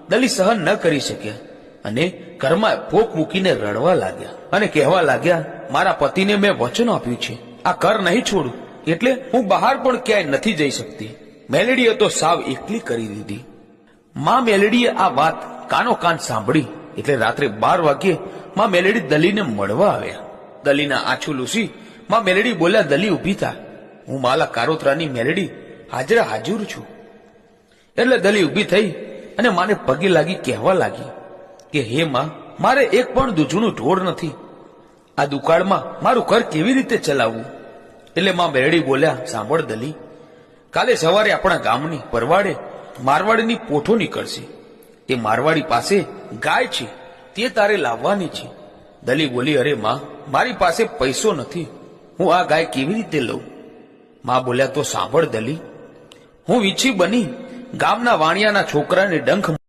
દલી સહન ન કરી શક્યા અને ઘરમાં ફોક મૂકીને રડવા લાગ્યા અને કહેવા લાગ્યા, મારા પતિને મેં વચન આપ્યું છે, આ ઘર નહીં છોડું, એટલે હું બહાર પણ ક્યાંય નથી જઈ શકતી. મેલેડીએ તો સાવ એકલી કરી દીધી. માં મેલેડીએ આ વાત કાનો કાન સાંભળી એટલે રાત્રે 12 વાગ્યે માં મેલેડી દલીને મળવા આવ્યા. દલીના આંચુ લૂસી માં મેલેડી બોલ્યા, દલી ઉભી થા, હું માલા કારોતરાની મેલેડી હાજરા હાજર છું. એટલે દલી ઉભી થઈ અને માને પગે લાગી કહેવા લાગી કે હે માં, મારે એક પણ દૂધનું ઢોળ નથી, આ દુકાળમાં મારું ઘર કેવી રીતે ચલાવવું? એટલે માં મેલેડી બોલ્યા, સાંભળ દલી, કાલે સવારે આપણા ગામની પરવાડે મારવાડીની પોઠો નીકળશે. તે મારવાડી પાસે ગાય છે, તે તારે લાવવાની છે. દલી બોલી, અરે માં, મારી પાસે પૈસો નથી, હું આ ગાય કેવી રીતે લઉં? માં બોલ્યા, તો સાંભળ દલી, હું વીછી બની ગામના વાણિયાના છોકરાને ડંખ